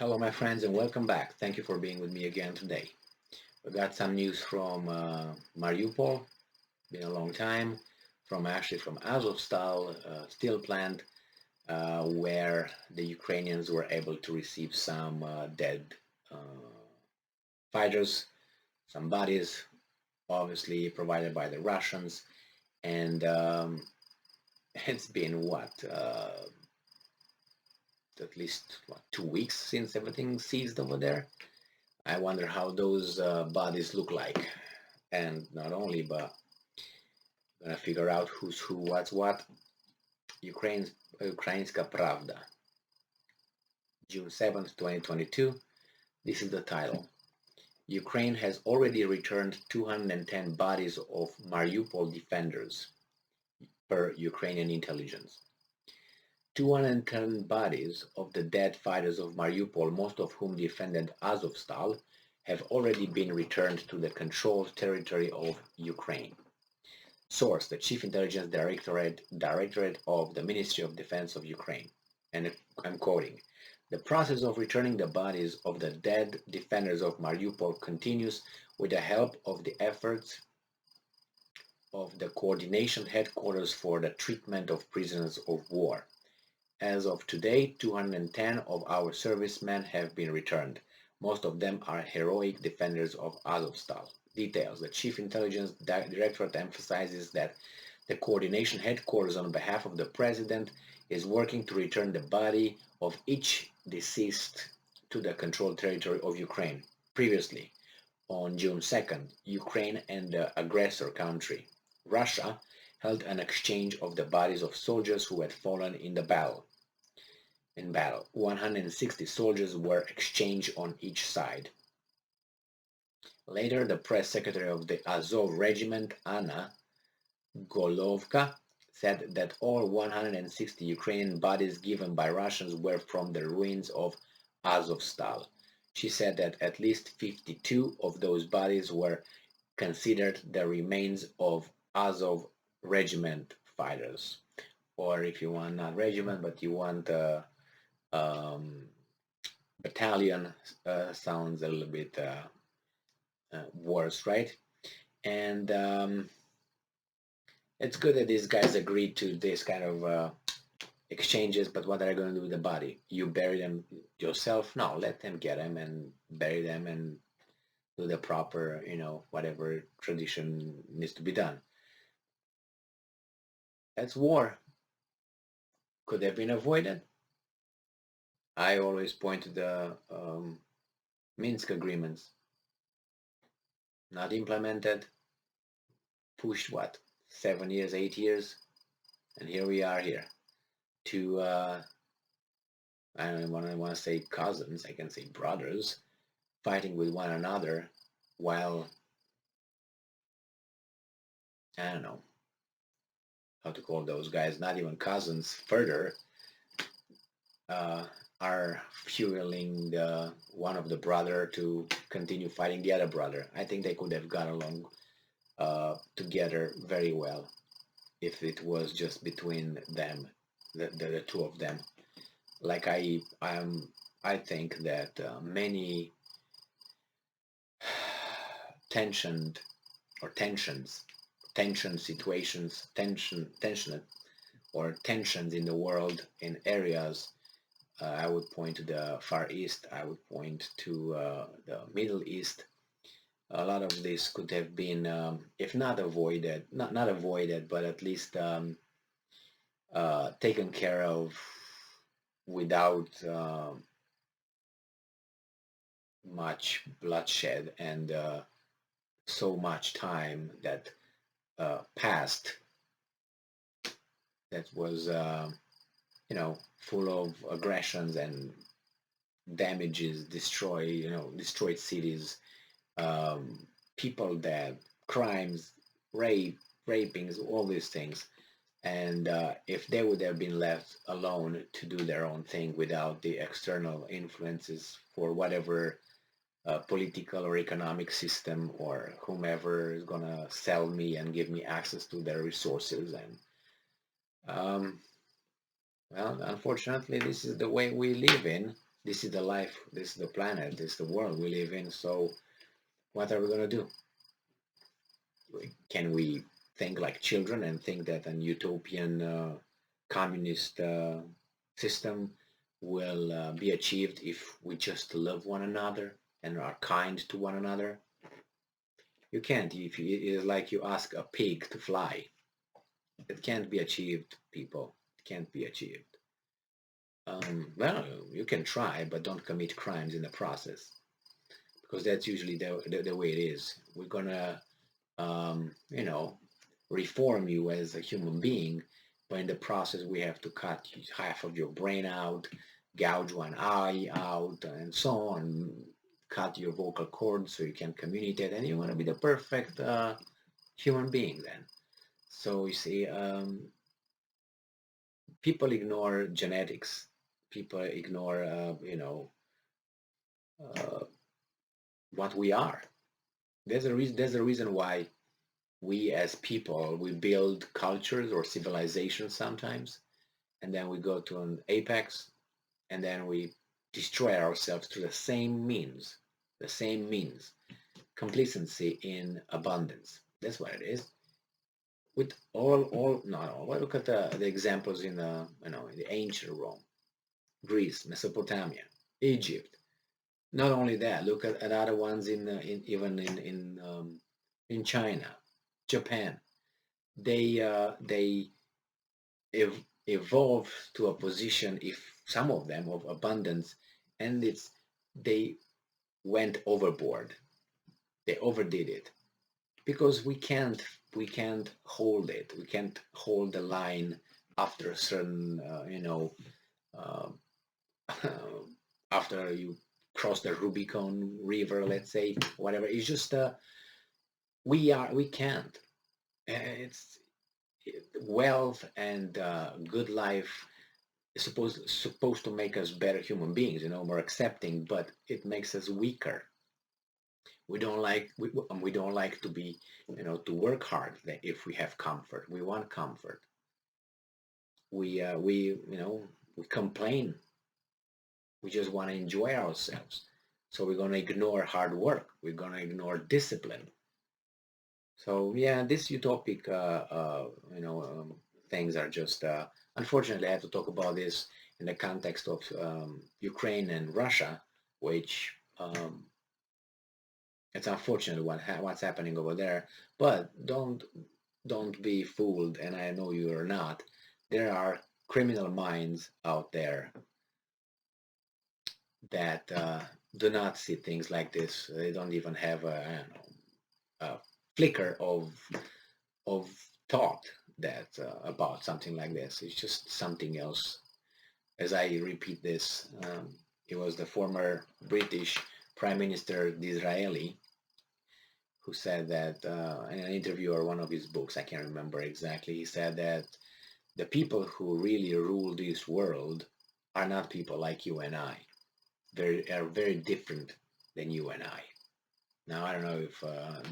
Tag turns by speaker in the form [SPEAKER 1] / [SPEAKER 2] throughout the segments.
[SPEAKER 1] Hello, my friends, and welcome back. Thank you for being with me again today. We got some news from Mariupol, been a long time, from Azovstal steel plant, where the Ukrainians were able to receive some dead fighters, some bodies, obviously provided by the Russians, and it's been at least 2 weeks since everything ceased over there. I wonder how those bodies look like, and not only, but gonna figure out who's who, what's what. Ukrainska Pravda, June 7th, 2022. This is the title. Ukraine has already returned 210 bodies of Mariupol defenders, per Ukrainian intelligence. 210 bodies of the dead fighters of Mariupol, most of whom defended Azovstal, have already been returned to the controlled territory of Ukraine. Source: the Chief Intelligence Directorate of the Ministry of Defense of Ukraine. And I'm quoting: "The process of returning the bodies of the dead defenders of Mariupol continues with the help of the efforts of the Coordination Headquarters for the Treatment of Prisoners of War. As of today, 210 of our servicemen have been returned. Most of them are heroic defenders of Azovstal." Details: the Chief Intelligence Directorate emphasizes that the Coordination Headquarters, on behalf of the President, is working to return the body of each deceased to the controlled territory of Ukraine. Previously, on June 2nd, Ukraine and the aggressor country, Russia, held an exchange of the bodies of soldiers who had fallen in battle. 160 soldiers were exchanged on each side. Later, the press secretary of the Azov regiment, Anna Golovka, said that all 160 Ukrainian bodies given by Russians were from the ruins of Azovstal. She said that at least 52 of those bodies were considered the remains of Azov regiment fighters. Or if you want not regiment, but you want um, battalion, sounds a little bit worse, right? And it's good that these guys agreed to this kind of exchanges, but what are they going to do with the body? You bury them yourself? No, let them get them and bury them and do the proper, whatever tradition needs to be done. That's war. Could have been avoided. I always point to the Minsk agreements. Not implemented. Pushed what? 7 years, 8 years? And here we are here. Two, I don't want to say cousins, I can say brothers, fighting with one another while, I don't know how to call those guys, not even cousins, further, are fueling one of the brother to continue fighting the other brother. I think they could have got along together very well if it was just between them, the two of them. Like I think that many tension situations, tensions in the world, in areas. I would point to the Far East. I would point to the Middle East. A lot of this could have been, if not avoided, not avoided, but at least taken care of without much bloodshed and so much time that passed that was full of aggressions and damages, destroyed cities, people dead, crimes, rapings, all these things. And if they would have been left alone to do their own thing without the external influences for whatever political or economic system or whomever is gonna sell me and give me access to their resources, and well, unfortunately, this is the way we live in. This is the life, this is the planet, this is the world we live in. So what are we going to do? Can we think like children and think that an utopian communist system will be achieved if we just love one another and are kind to one another? You can't. If you, it's like you ask a pig to fly. It can't be achieved, people. It can't be achieved. Well, you can try, but don't commit crimes in the process, because that's usually the way it is. We're gonna, you know, reform you as a human being, but in the process we have to cut half of your brain out, gouge one eye out, and so on, cut your vocal cords so you can communicate, and you want to be the perfect human being then. So you see, people ignore genetics. People ignore, uh, what we are. There's a reason. There's a reason why we as people we build cultures or civilizations sometimes, and then we go to an apex, and then we destroy ourselves through the same means. The same means. Complacency in abundance. That's what it is. With all not all. Well, look at the examples in in the ancient Rome, Greece, Mesopotamia, Egypt. Not only that, look at other ones in even in China, Japan. They evolved to a position, if some of them, of abundance, and they went overboard. They overdid it because we can't hold it. We can't hold the line after a certain uh, after you cross the Rubicon River, let's say, whatever. It's just we can't. It's wealth and good life is supposed to make us better human beings, more accepting, but it makes us weaker. We don't like to be, to work hard. If we have comfort, we want comfort. We complain. We just want to enjoy ourselves. So we're going to ignore hard work. We're going to ignore discipline. So yeah, this utopic, things are just, unfortunately, I have to talk about this in the context of Ukraine and Russia, which it's unfortunate what's happening over there. But don't be fooled, and I know you are not. There are criminal minds out there that do not see things like this. They don't even have a, I don't know, a flicker of thought that about something like this. It's just something else. As I repeat this, he was the former British Prime Minister Disraeli who said that in an interview or one of his books, I can't remember exactly, he said that the people who really rule this world are not people like you and I. They are very different than you and I. Now, I don't know if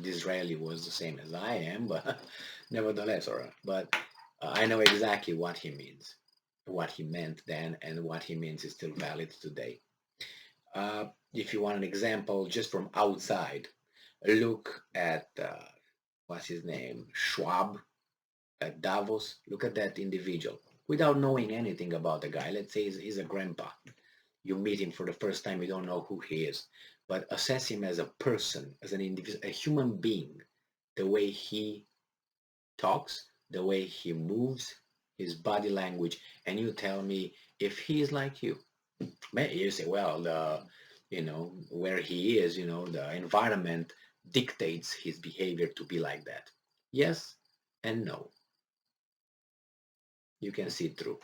[SPEAKER 1] Disraeli was the same as I am, but nevertheless, all right. But I know exactly what he means, what he meant then, and what he means is still valid today. If you want an example just from outside, look at, what's his name, Schwab at Davos. Look at that individual without knowing anything about the guy. Let's say he's a grandpa. You meet him for the first time, you don't know who he is, but assess him as a person, as an individual, a human being, the way he talks, the way he moves, his body language, and you tell me if he's like you. You say, well, where he is, the environment dictates his behavior to be like that. Yes and no. You can see it through.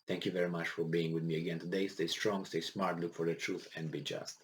[SPEAKER 1] Thank you very much for being with me again today. Stay strong, stay smart, look for the truth, and be just.